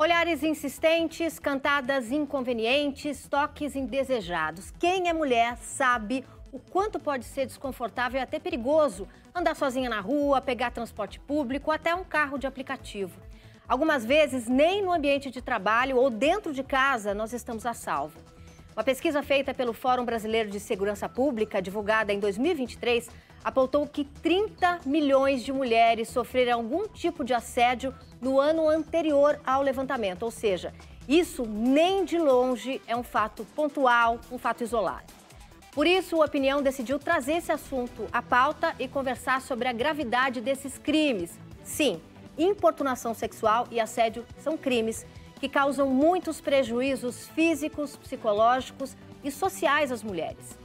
Olhares insistentes, cantadas inconvenientes, toques indesejados. Quem é mulher sabe o quanto pode ser desconfortável e até perigoso andar sozinha na rua, pegar transporte público, até um carro de aplicativo. Algumas vezes, nem no ambiente de trabalho ou dentro de casa nós estamos a salvo. Uma pesquisa feita pelo Fórum Brasileiro de Segurança Pública, divulgada em 2023, apontou que 30 milhões de mulheres sofreram algum tipo de assédio no ano anterior ao levantamento. Ou seja, isso nem de longe é um fato pontual, um fato isolado. Por isso, o Opinião decidiu trazer esse assunto à pauta e conversar sobre a gravidade desses crimes. Sim, importunação sexual e assédio são crimes que causam muitos prejuízos físicos, psicológicos e sociais às mulheres.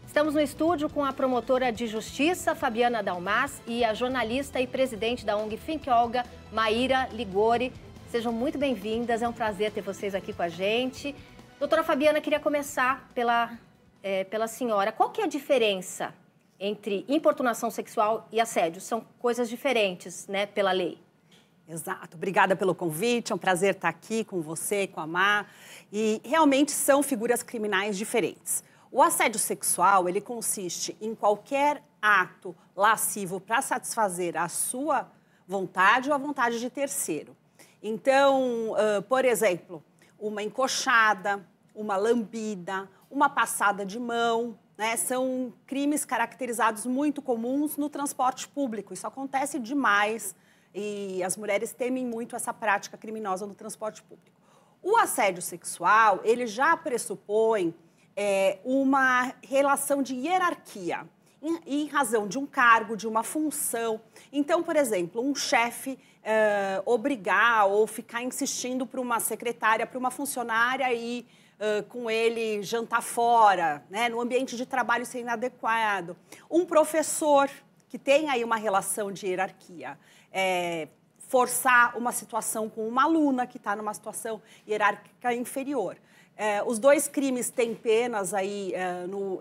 Estamos no estúdio com a promotora de justiça, Fabiana Dalmas, e a jornalista e presidente da ONG Think Olga, Maíra Ligori. Sejam muito bem-vindas, é um prazer ter vocês aqui com a gente. Doutora Fabiana, queria começar pela senhora. Qual que é a diferença entre importunação sexual e assédio? São coisas diferentes, né, pela lei. Exato. Obrigada pelo convite. É um prazer estar aqui com você, com a Má. E realmente são figuras criminais diferentes. O assédio sexual, ele consiste em qualquer ato lascivo para satisfazer a sua vontade ou a vontade de terceiro. Então, por exemplo, uma encoxada, uma lambida, uma passada de mão, né? São crimes caracterizados muito comuns no transporte público. Isso acontece demais e as mulheres temem muito essa prática criminosa no transporte público. O assédio sexual, ele já pressupõe uma relação de hierarquia, em razão de um cargo, de uma função. Então, por exemplo, um chefe obrigar ou ficar insistindo para uma secretária, para uma funcionária ir com ele jantar fora, né? No ambiente de trabalho ser inadequado. Um professor que tem aí uma relação de hierarquia, forçar uma situação com uma aluna que está numa situação hierárquica inferior. Os dois crimes têm penas aí,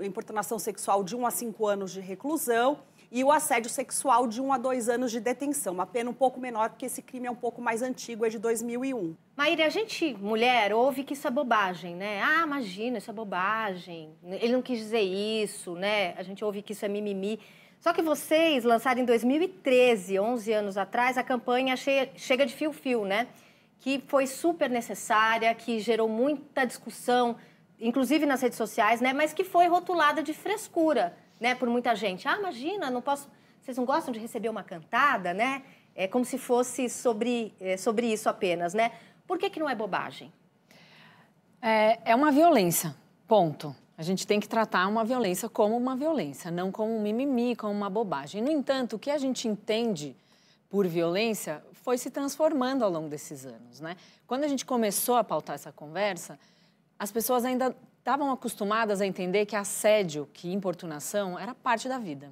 importunação sexual de 1 a 5 anos de reclusão e o assédio sexual de 1 a 2 anos de detenção. Uma pena um pouco menor, porque esse crime é um pouco mais antigo, é de 2001. Maíra, a gente, mulher, ouve que isso é bobagem, né? Ah, imagina, isso é bobagem. Ele não quis dizer isso, né? A gente ouve que isso é mimimi. Só que vocês lançaram em 2013, 11 anos atrás, a campanha Chega de Fio-Fio, né? Que foi super necessária, que gerou muita discussão, inclusive nas redes sociais, né? Mas que foi rotulada de frescura, né? Por muita gente. Ah, imagina, não posso... Vocês não gostam de receber uma cantada, né? É como se fosse sobre isso apenas, né? Por que não é bobagem? É uma violência, ponto. A gente tem que tratar uma violência como uma violência, não como um mimimi, como uma bobagem. No entanto, o que a gente entende por violência foi se transformando ao longo desses anos, né? Quando a gente começou a pautar essa conversa, as pessoas ainda estavam acostumadas a entender que assédio, que importunação, era parte da vida.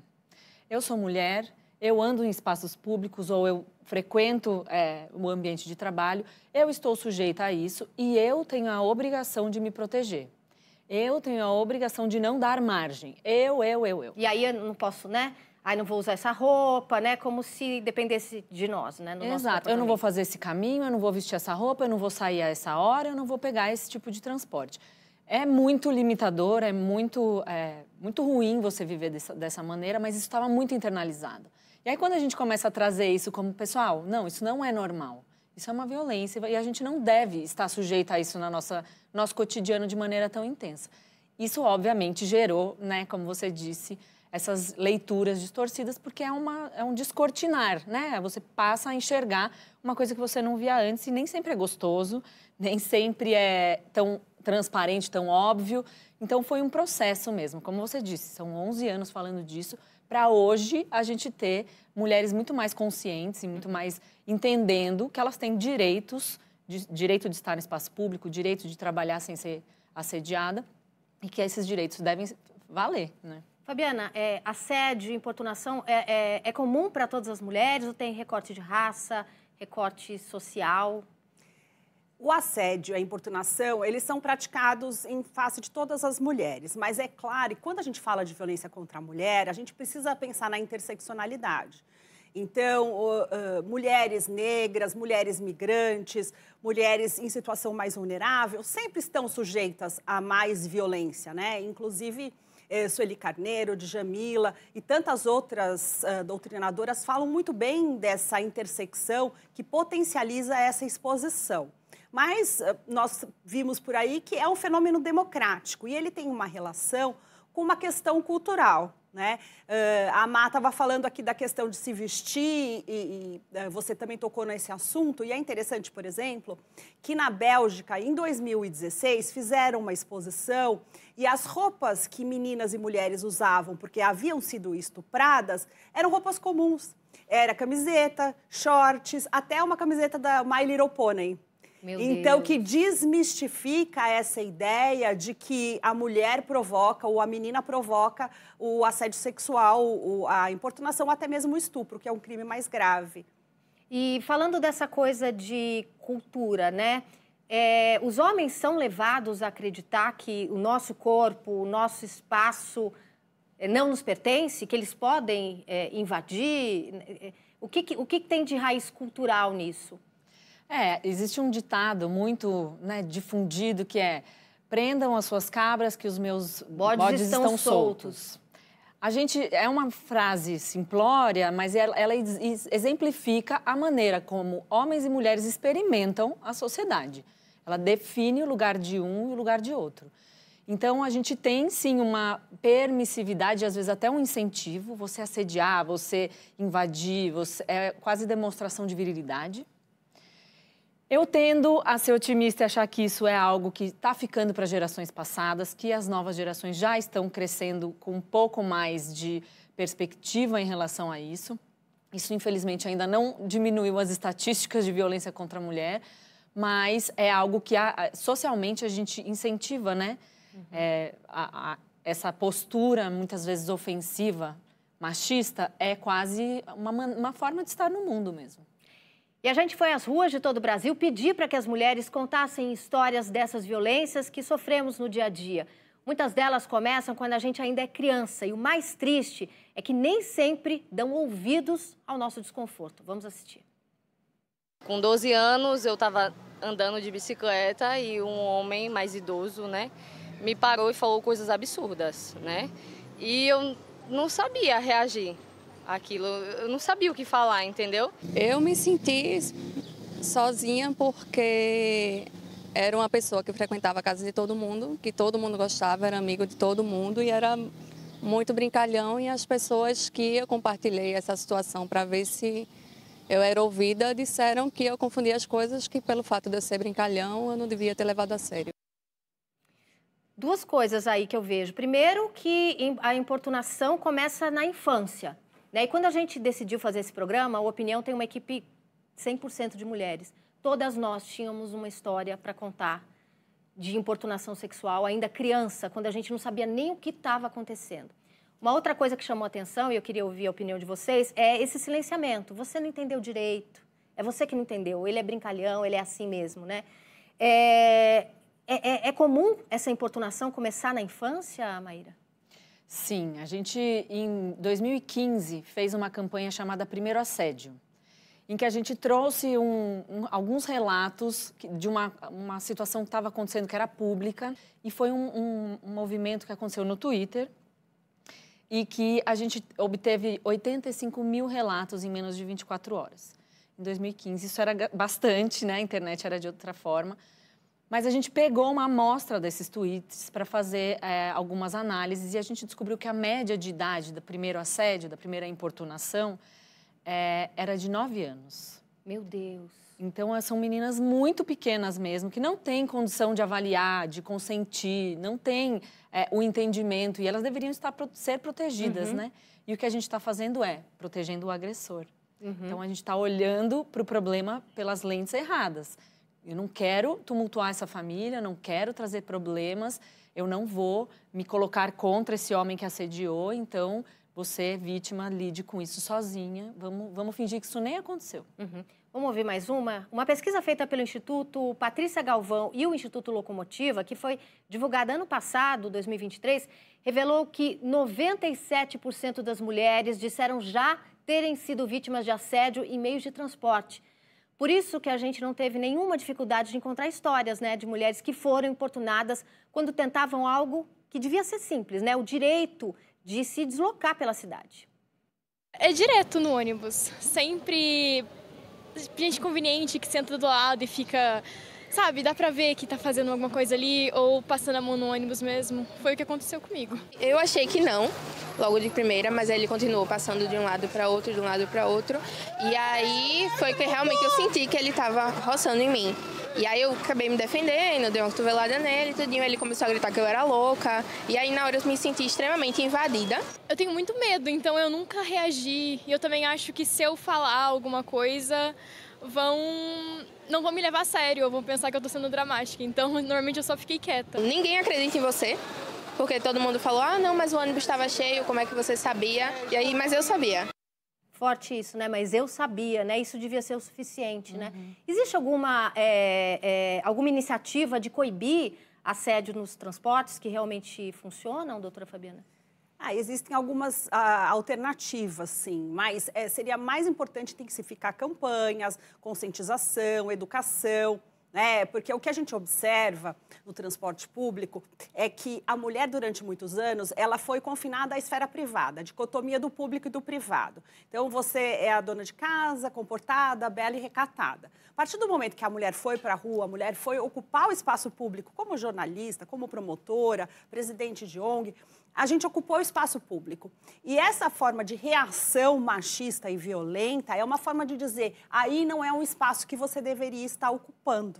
Eu sou mulher, eu ando em espaços públicos ou eu frequento o ambiente de trabalho, eu estou sujeita a isso e eu tenho a obrigação de me proteger. Eu tenho a obrigação de não dar margem. Eu. E aí eu não posso, né? Aí não vou usar essa roupa, né? Como se dependesse de nós, né? Exato. Eu não vou fazer esse caminho, eu não vou vestir essa roupa, eu não vou sair a essa hora, eu não vou pegar esse tipo de transporte. É muito limitador, é muito ruim você viver dessa maneira, mas isso estava muito internalizado. E aí, quando a gente começa a trazer isso como, pessoal, não, isso não é normal. Isso é uma violência e a gente não deve estar sujeita a isso no nosso cotidiano de maneira tão intensa. Isso, obviamente, gerou, né, como você disse, essas leituras distorcidas, porque é um descortinar, né? Você passa a enxergar uma coisa que você não via antes e nem sempre é gostoso, nem sempre é tão transparente, tão óbvio. Então, foi um processo mesmo, como você disse, são 11 anos falando disso, para hoje a gente ter mulheres muito mais conscientes e muito mais entendendo que elas têm direitos, direito de estar no espaço público, direito de trabalhar sem ser assediada e que esses direitos devem valer, né? Fabiana, assédio, importunação é comum para todas as mulheres ou tem recorte de raça, recorte social? O assédio e a importunação, eles são praticados em face de todas as mulheres. Mas é claro, e quando a gente fala de violência contra a mulher, a gente precisa pensar na interseccionalidade. Então, mulheres negras, mulheres migrantes, mulheres em situação mais vulnerável, sempre estão sujeitas a mais violência, né? Inclusive, Sueli Carneiro, Djamila e tantas outras doutrinadoras falam muito bem dessa intersecção que potencializa essa exposição. Mas nós vimos por aí que é um fenômeno democrático e ele tem uma relação com uma questão cultural, né? A Má estava falando aqui da questão de se vestir e você também tocou nesse assunto. E é interessante, por exemplo, que na Bélgica, em 2016, fizeram uma exposição e as roupas que meninas e mulheres usavam, porque haviam sido estupradas, eram roupas comuns. Era camiseta, shorts, até uma camiseta da My Little Pony. Então, que desmistifica essa ideia de que a mulher provoca ou a menina provoca o assédio sexual, a importunação, até mesmo o estupro, que é um crime mais grave. E falando dessa coisa de cultura, né? Os homens são levados a acreditar que o nosso corpo, o nosso espaço não nos pertence, que eles podem invadir. O que tem de raiz cultural nisso? Existe um ditado muito difundido que é: prendam as suas cabras que os meus bodes estão soltos. É uma frase simplória, mas ela exemplifica a maneira como homens e mulheres experimentam a sociedade. Ela define o lugar de um e o lugar de outro. Então, a gente tem, sim, uma permissividade, às vezes até um incentivo, você assediar, você invadir, é quase demonstração de virilidade. Eu tendo a ser otimista e achar que isso é algo que está ficando para gerações passadas, que as novas gerações já estão crescendo com um pouco mais de perspectiva em relação a isso. Isso, infelizmente, ainda não diminuiu as estatísticas de violência contra a mulher, mas é algo que socialmente a gente incentiva, né? Essa postura, muitas vezes ofensiva, machista, é quase uma forma de estar no mundo mesmo. E a gente foi às ruas de todo o Brasil pedir para que as mulheres contassem histórias dessas violências que sofremos no dia a dia. Muitas delas começam quando a gente ainda é criança e o mais triste é que nem sempre dão ouvidos ao nosso desconforto. Vamos assistir. Com 12 anos eu estava andando de bicicleta e um homem mais idoso, né, me parou e falou coisas absurdas, né? E eu não sabia reagir àquilo, eu não sabia o que falar, entendeu? Eu me senti sozinha porque era uma pessoa que frequentava a casa de todo mundo, que todo mundo gostava, era amigo de todo mundo e era muito brincalhão. E as pessoas que eu compartilhei essa situação para ver se eu era ouvida disseram que eu confundia as coisas, que pelo fato de eu ser brincalhão eu não devia ter levado a sério. Duas coisas aí que eu vejo. Primeiro, que a importunação começa na infância. Né? E quando a gente decidiu fazer esse programa, a Opinião tem uma equipe 100% de mulheres. Todas nós tínhamos uma história para contar de importunação sexual, ainda criança, quando a gente não sabia nem o que estava acontecendo. Uma outra coisa que chamou a atenção, e eu queria ouvir a opinião de vocês, é esse silenciamento. Você não entendeu direito, é você que não entendeu, ele é brincalhão, ele é assim mesmo, né? É comum essa importunação começar na infância, Maíra? Sim, a gente, em 2015, fez uma campanha chamada Primeiro Assédio, em que a gente trouxe alguns relatos de uma situação que estava acontecendo, que era pública, e foi um movimento que aconteceu no Twitter, e que a gente obteve 85 mil relatos em menos de 24 horas. Em 2015, isso era bastante, né? A internet era de outra forma. Mas a gente pegou uma amostra desses tweets para fazer algumas análises e a gente descobriu que a média de idade do primeiro assédio, da primeira importunação, era de 9 anos. Meu Deus! Então, são meninas muito pequenas mesmo, que não têm condição de avaliar, de consentir, não têm o entendimento e elas deveriam ser protegidas, né? E o que a gente está fazendo é protegendo o agressor. Então, a gente está olhando para o problema pelas lentes erradas. Eu não quero tumultuar essa família, não quero trazer problemas, eu não vou me colocar contra esse homem que assediou, então você, vítima, lide com isso sozinha, vamos fingir que isso nem aconteceu. Vamos ouvir mais uma? Uma pesquisa feita pelo Instituto Patrícia Galvão e o Instituto Locomotiva, que foi divulgada ano passado, 2023, revelou que 97% das mulheres disseram já terem sido vítimas de assédio em meios de transporte. Por isso que a gente não teve nenhuma dificuldade de encontrar histórias, né, de mulheres que foram importunadas quando tentavam algo que devia ser simples, né, o direito de se deslocar pela cidade. É direto no ônibus, sempre gente conveniente que senta do lado e fica, sabe, dá pra ver que tá fazendo alguma coisa ali ou passando a mão no ônibus mesmo. Foi o que aconteceu comigo. Eu achei que não, logo de primeira, mas aí ele continuou passando de um lado para outro, de um lado para outro. E aí foi que realmente eu senti que ele tava roçando em mim. E aí eu acabei me defendendo, dei uma cotovelada nele e tudinho. Ele começou a gritar que eu era louca. E aí na hora eu me senti extremamente invadida. Eu tenho muito medo, então eu nunca reagi. E eu também acho que se eu falar alguma coisa, não vão me levar a sério, ou vão pensar que eu tô sendo dramática. Então, normalmente eu só fiquei quieta. Ninguém acredita em você, porque todo mundo falou, ah, não, mas o ônibus estava cheio, como é que você sabia? E aí, mas eu sabia. Forte isso, né? Mas eu sabia, né? Isso devia ser o suficiente, né? Existe alguma iniciativa de coibir assédio nos transportes que realmente funcionam, doutora Fabiana? Existem algumas alternativas, sim, mas seria mais importante intensificar campanhas, conscientização, educação, né? Porque o que a gente observa no transporte público é que a mulher, durante muitos anos, ela foi confinada à esfera privada, a dicotomia do público e do privado. Então, você é a dona de casa, comportada, bela e recatada. A partir do momento que a mulher foi para a rua, a mulher foi ocupar o espaço público como jornalista, como promotora, presidente de ONG, a gente ocupou o espaço público. E essa forma de reação machista e violenta é uma forma de dizer, aí não é um espaço que você deveria estar ocupando.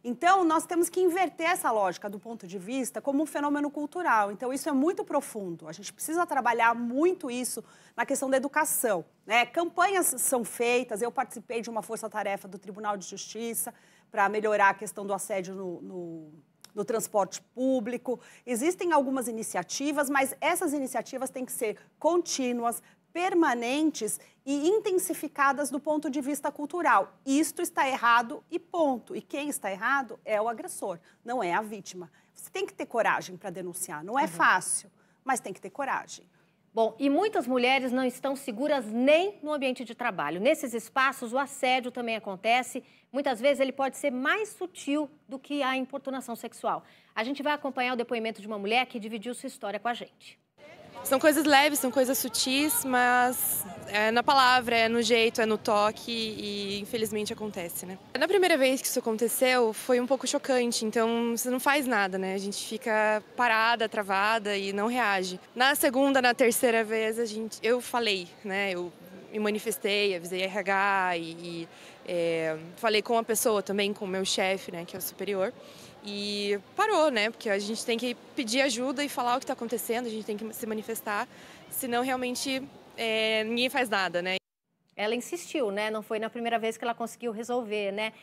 Então, nós temos que inverter essa lógica do ponto de vista como um fenômeno cultural. Então, isso é muito profundo. A gente precisa trabalhar muito isso na questão da educação, né? Campanhas são feitas, eu participei de uma força-tarefa do Tribunal de Justiça para melhorar a questão do assédio no transporte público. Existem algumas iniciativas, mas essas iniciativas têm que ser contínuas, permanentes e intensificadas do ponto de vista cultural. Isto está errado e ponto. E quem está errado é o agressor, não é a vítima. Você tem que ter coragem para denunciar. Não é fácil, mas tem que ter coragem. Bom, e muitas mulheres não estão seguras nem no ambiente de trabalho. Nesses espaços, o assédio também acontece. Muitas vezes ele pode ser mais sutil do que a importunação sexual. A gente vai acompanhar o depoimento de uma mulher que dividiu sua história com a gente. São coisas leves, são coisas sutis, mas é na palavra, é no jeito, é no toque e infelizmente acontece, né? Na primeira vez que isso aconteceu foi um pouco chocante, então você não faz nada, né? A gente fica parada, travada e não reage. Na segunda, na terceira vez, eu falei, né? Eu me manifestei, avisei a RH e falei com a pessoa também, com o meu chefe, né? Que é o superior. E parou, né? Porque a gente tem que pedir ajuda e falar o que está acontecendo, a gente tem que se manifestar, senão realmente ninguém faz nada, né? Ela insistiu, né? Não foi na primeira vez que ela conseguiu resolver, né?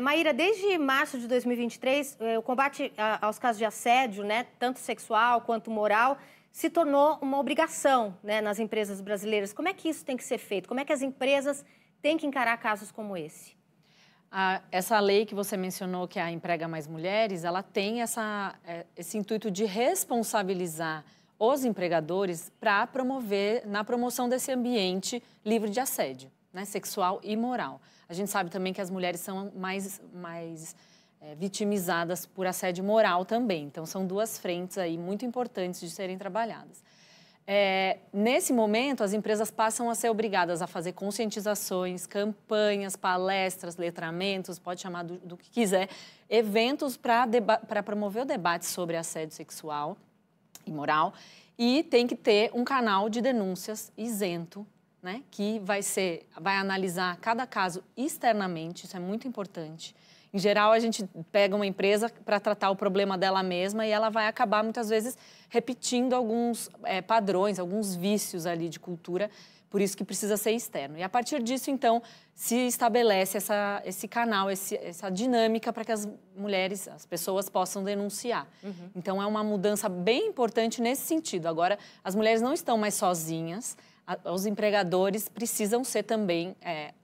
Maíra, desde março de 2023, o combate aos casos de assédio, né? Tanto sexual quanto moral, se tornou uma obrigação, né? Nas empresas brasileiras. Como é que isso tem que ser feito? Como é que as empresas têm que encarar casos como esse? Essa lei que você mencionou, que é a Emprega Mais Mulheres, ela tem esse intuito de responsabilizar os empregadores para promover, na promoção desse ambiente livre de assédio, né, sexual e moral. A gente sabe também que as mulheres são mais vitimizadas por assédio moral também. Então, são duas frentes aí muito importantes de serem trabalhadas. Nesse momento, as empresas passam a ser obrigadas a fazer conscientizações, campanhas, palestras, letramentos, pode chamar do que quiser, eventos para promover o debate sobre assédio sexual e moral, e tem que ter um canal de denúncias isento, né, que vai analisar cada caso externamente, isso é muito importante. Em geral, a gente pega uma empresa para tratar o problema dela mesma e ela vai acabar, muitas vezes, repetindo alguns padrões, alguns vícios ali de cultura, por isso que precisa ser externo. E, a partir disso, então, se estabelece esse canal, essa dinâmica para que as mulheres, as pessoas possam denunciar. Então, é uma mudança bem importante nesse sentido. Agora, as mulheres não estão mais sozinhas, os empregadores precisam ser também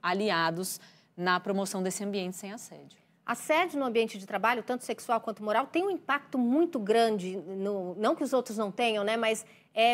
aliados na promoção desse ambiente sem assédio. Assédio no ambiente de trabalho, tanto sexual quanto moral, tem um impacto muito grande, não que os outros não tenham, né? Mas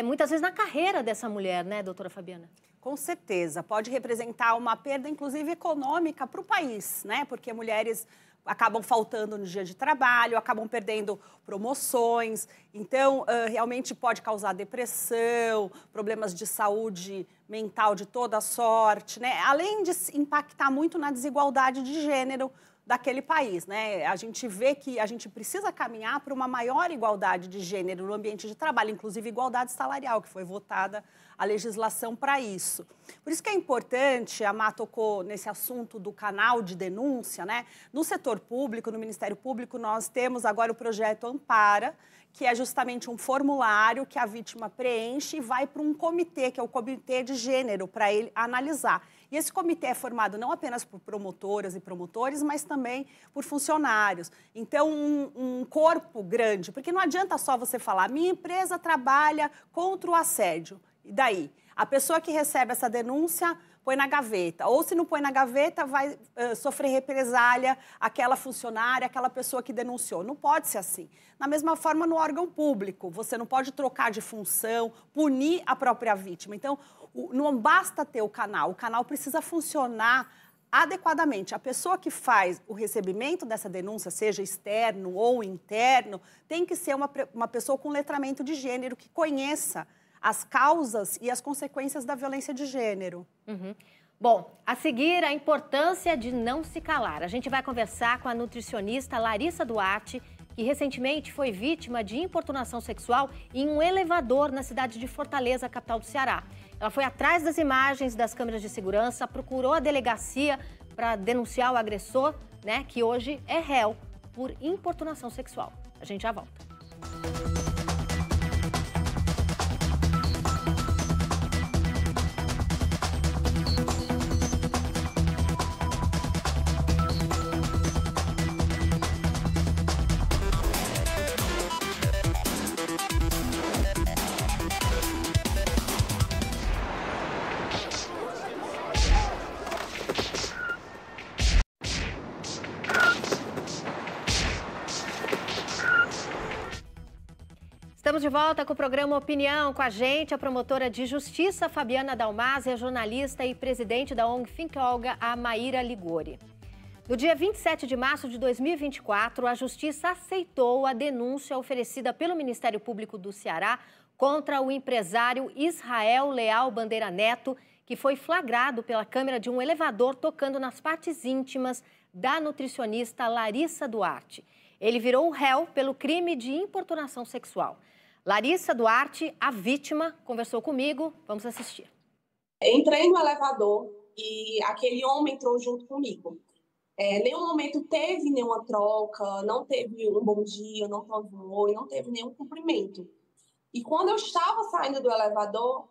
muitas vezes na carreira dessa mulher, né, doutora Fabiana? Com certeza, pode representar uma perda, inclusive econômica, para o país, né? Porque mulheres acabam faltando no dia de trabalho, acabam perdendo promoções. Então, realmente pode causar depressão, problemas de saúde mental de toda sorte, né? Além de impactar muito na desigualdade de gênero daquele país, né? A gente vê que a gente precisa caminhar para uma maior igualdade de gênero no ambiente de trabalho, inclusive igualdade salarial, que foi votada a legislação para isso. Por isso que é importante, a Má tocou nesse assunto do canal de denúncia, né? No setor público, no Ministério Público, nós temos agora o projeto Ampara, que é justamente um formulário que a vítima preenche e vai para um comitê, que é o Comitê de Gênero, para ele analisar. E esse comitê é formado não apenas por promotoras e promotores, mas também por funcionários. Então, um corpo grande, porque não adianta só você falar, minha empresa trabalha contra o assédio. E daí? A pessoa que recebe essa denúncia põe na gaveta. Ou se não põe na gaveta, vai sofrer represália aquela funcionária, aquela pessoa que denunciou. Não pode ser assim. Da mesma forma, no órgão público, você não pode trocar de função, punir a própria vítima. Então, não basta ter o canal precisa funcionar adequadamente. A pessoa que faz o recebimento dessa denúncia, seja externo ou interno, tem que ser uma pessoa com letramento de gênero, que conheça as causas e as consequências da violência de gênero. Uhum. Bom, a seguir, a importância de não se calar. A gente vai conversar com a nutricionista Larissa Duarte, que recentemente foi vítima de importunação sexual em um elevador na cidade de Fortaleza, capital do Ceará. Ela foi atrás das imagens das câmeras de segurança, procurou a delegacia para denunciar o agressor, né, que hoje é réu por importunação sexual. A gente já volta. Estamos de volta com o programa Opinião. Com a gente, a promotora de justiça Fabiana Dalmasi, a jornalista e presidente da ONG Think Olga, a Maíra Ligori. No dia 27 de março de 2024, a Justiça aceitou a denúncia oferecida pelo Ministério Público do Ceará contra o empresário Israel Leal Bandeira Neto, que foi flagrado pela câmera de um elevador tocando nas partes íntimas da nutricionista Larissa Duarte. Ele virou réu pelo crime de importunação sexual. Larissa Duarte, a vítima, conversou comigo. Vamos assistir. Entrei no elevador e aquele homem entrou junto comigo. Nenhum momento teve nenhuma troca, não teve um bom dia, não teve não teve nenhum cumprimento. E quando eu estava saindo do elevador,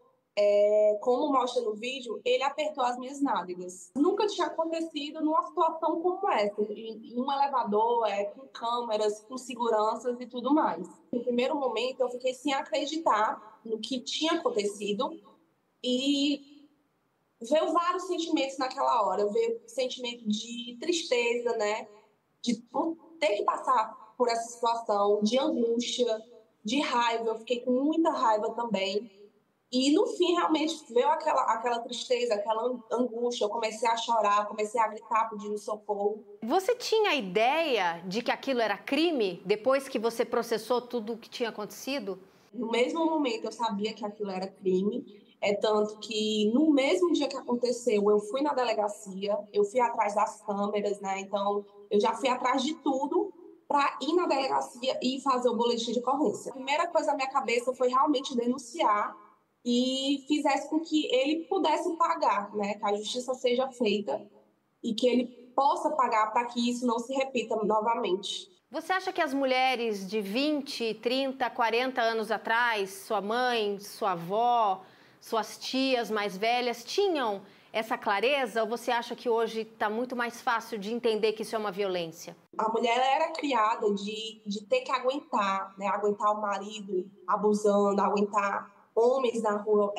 como mostra no vídeo, ele apertou as minhas nádegas. Nunca tinha acontecido numa situação como essa, em um elevador, com câmeras, com seguranças e tudo mais. No primeiro momento, eu fiquei sem acreditar no que tinha acontecido e veio vários sentimentos naquela hora. Veio sentimento de tristeza, né? De ter que passar por essa situação, de angústia, de raiva. Eu fiquei com muita raiva também. E, no fim, realmente veio aquela tristeza, aquela angústia. Eu comecei a chorar, comecei a gritar pedindo socorro. Você tinha ideia de que aquilo era crime depois que você processou tudo o que tinha acontecido? No mesmo momento, eu sabia que aquilo era crime. Tanto que, no mesmo dia que aconteceu, eu fui na delegacia, eu fui atrás das câmeras, né? Então, eu já fui atrás de tudo para ir na delegacia e fazer o boletim de ocorrência. A primeira coisa na minha cabeça foi realmente denunciar e fizesse com que ele pudesse pagar, né? Que a justiça seja feita e que ele possa pagar para que isso não se repita novamente. Você acha que as mulheres de 20, 30, 40 anos atrás, sua mãe, sua avó, suas tias mais velhas, tinham essa clareza? Ou você acha que hoje está muito mais fácil de entender que isso é uma violência? A mulher era criada de ter que aguentar, né? Aguentar o marido abusando, aguentar homens na rua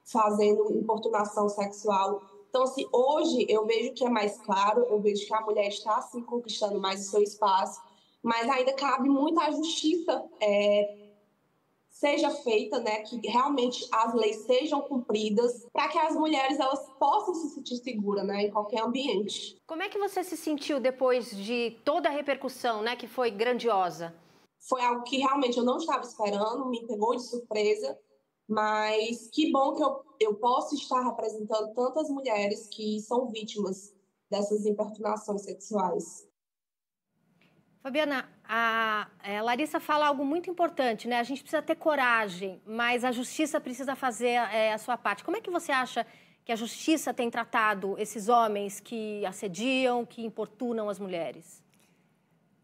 fazendo importunação sexual Então, assim, hoje eu vejo que é mais claro, eu vejo que a mulher está, assim, conquistando mais o seu espaço, mas ainda cabe muito à justiça seja feita, né, que realmente as leis sejam cumpridas para que as mulheres elas possam se sentir seguras, né, em qualquer ambiente. Como é que você se sentiu depois de toda a repercussão, né, que foi grandiosa? Foi algo que realmente eu não estava esperando, me pegou de surpresa, mas que bom que eu posso estar representando tantas mulheres que são vítimas dessas importunações sexuais. Fabiana, a Larissa fala algo muito importante, né? A gente precisa ter coragem, mas a justiça precisa fazer a sua parte. Como é que você acha que a justiça tem tratado esses homens que assediam, que importunam as mulheres?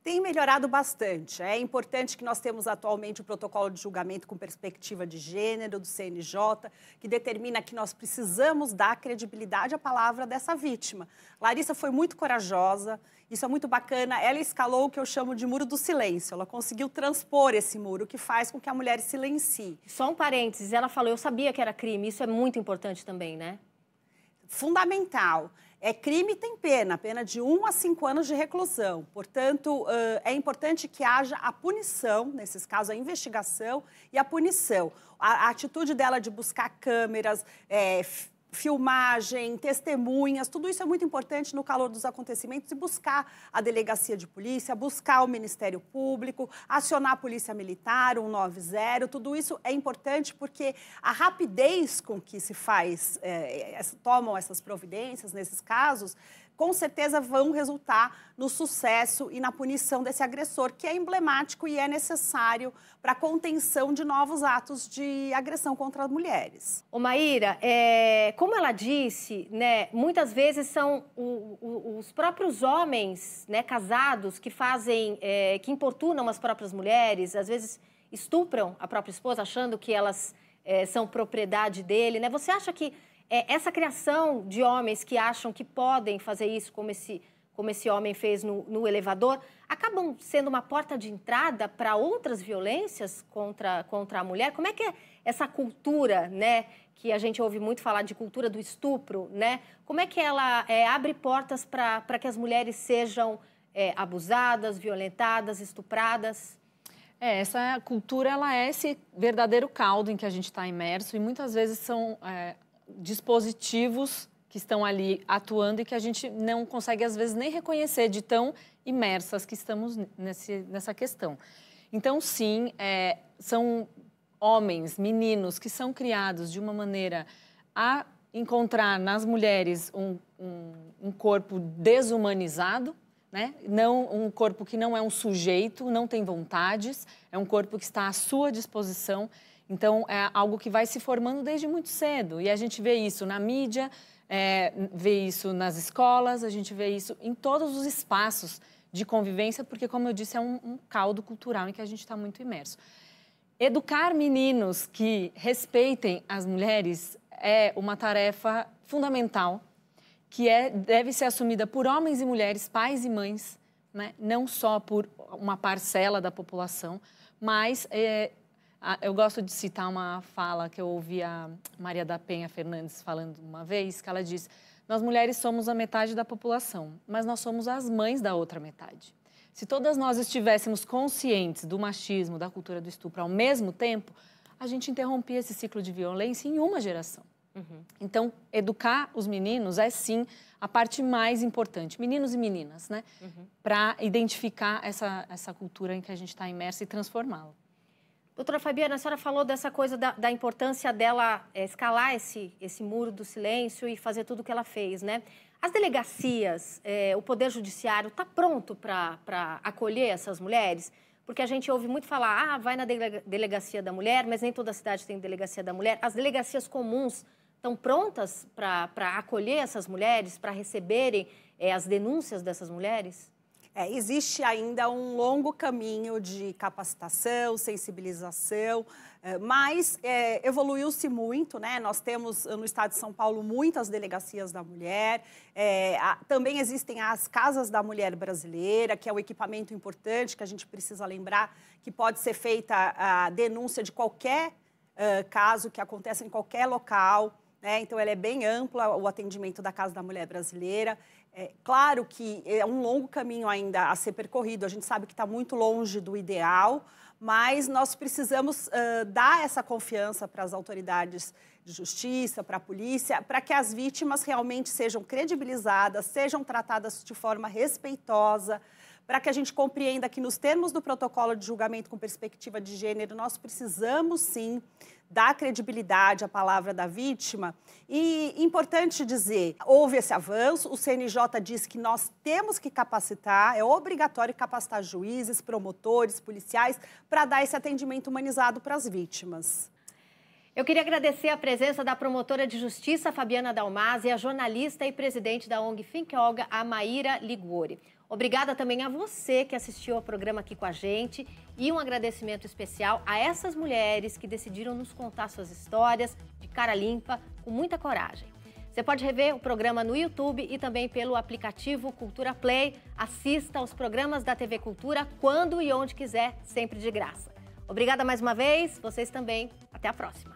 Tem melhorado bastante. É importante que nós temos atualmente o protocolo de julgamento com perspectiva de gênero do CNJ, que determina que nós precisamos dar credibilidade à palavra dessa vítima. Larissa foi muito corajosa, isso é muito bacana. Ela escalou o que eu chamo de muro do silêncio. Ela conseguiu transpor esse muro, que faz com que a mulher silencie. Só um parênteses, ela falou, eu sabia que era crime, isso é muito importante também, né? Fundamental. É crime e tem pena de 1 a 5 anos de reclusão. Portanto, é importante que haja a punição, nesses casos, a investigação e a punição. A atitude dela de buscar câmeras, filmagem, testemunhas, tudo isso é muito importante no calor dos acontecimentos e buscar a delegacia de polícia, buscar o Ministério Público, acionar a Polícia Militar, 190, tudo isso é importante porque a rapidez com que se faz, tomam essas providências nesses casos, com certeza vão resultar no sucesso e na punição desse agressor, que é emblemático e é necessário para a contenção de novos atos de agressão contra as mulheres. Ô Maíra, como ela disse, né, muitas vezes são os próprios homens, né, casados que fazem, que importunam as próprias mulheres, às vezes estupram a própria esposa, achando que elas são propriedade dele, né? Você acha que essa criação de homens que acham que podem fazer isso, como esse homem fez no elevador, acabam sendo uma porta de entrada para outras violências contra a mulher? Como é que é essa cultura, né, que a gente ouve muito falar de cultura do estupro, né? Como é que ela abre portas para que as mulheres sejam abusadas, violentadas, estupradas? Essa cultura ela é esse verdadeiro caldo em que a gente está imerso e muitas vezes são dispositivos que estão ali atuando e que a gente não consegue, às vezes, nem reconhecer de tão imersas que estamos nessa questão. Então, sim, são homens, meninos, que são criados de uma maneira a encontrar nas mulheres um corpo desumanizado, né? Não, um corpo que não é um sujeito, não tem vontades, é um corpo que está à sua disposição. Então, é algo que vai se formando desde muito cedo. E a gente vê isso na mídia, vê isso nas escolas, a gente vê isso em todos os espaços de convivência, porque, como eu disse, é um caldo cultural em que a gente está muito imerso. Educar meninos que respeitem as mulheres é uma tarefa fundamental, que deve ser assumida por homens e mulheres, pais e mães, né? Não só por uma parcela da população, mas eu gosto de citar uma fala que eu ouvi a Maria da Penha Fernandes falando uma vez, que ela diz: nós mulheres somos a metade da população, mas nós somos as mães da outra metade. Se todas nós estivéssemos conscientes do machismo, da cultura do estupro ao mesmo tempo, a gente interrompia esse ciclo de violência em uma geração. Uhum. Então, educar os meninos é, sim, a parte mais importante, meninos e meninas, né? Uhum. Para identificar essa cultura em que a gente está imersa e transformá-la. Doutora Fabiana, a senhora falou dessa coisa da importância dela escalar esse muro do silêncio e fazer tudo o que ela fez, né? As delegacias, o Poder Judiciário está pronto para acolher essas mulheres? Porque a gente ouve muito falar, vai na delegacia da mulher, mas nem toda cidade tem delegacia da mulher. As delegacias comuns estão prontas para acolher essas mulheres, para receberem as denúncias dessas mulheres? Existe ainda um longo caminho de capacitação, sensibilização, mas evoluiu-se muito, né? Nós temos no estado de São Paulo muitas delegacias da mulher, também existem as Casas da Mulher Brasileira, que é um equipamento importante que a gente precisa lembrar que pode ser feita a denúncia de qualquer caso que aconteça em qualquer local. né? Então, ela é bem ampla, o atendimento da Casa da Mulher Brasileira. Claro que é um longo caminho ainda a ser percorrido, a gente sabe que está muito longe do ideal, mas nós precisamos dar essa confiança para as autoridades de justiça, para a polícia, para que as vítimas realmente sejam credibilizadas, sejam tratadas de forma respeitosa, para que a gente compreenda que nos termos do protocolo de julgamento com perspectiva de gênero, nós precisamos sim dar credibilidade à palavra da vítima. E importante dizer, houve esse avanço, o CNJ diz que nós temos que capacitar, é obrigatório capacitar juízes, promotores, policiais, para dar esse atendimento humanizado para as vítimas. Eu queria agradecer a presença da promotora de justiça, Fabiana Dalmasi, e a jornalista e presidente da ONG Think Olga, a Maíra Liguori. Obrigada também a você que assistiu ao programa aqui com a gente e um agradecimento especial a essas mulheres que decidiram nos contar suas histórias de cara limpa, com muita coragem. Você pode rever o programa no YouTube e também pelo aplicativo Cultura Play. Assista aos programas da TV Cultura quando e onde quiser, sempre de graça. Obrigada mais uma vez, vocês também. Até a próxima.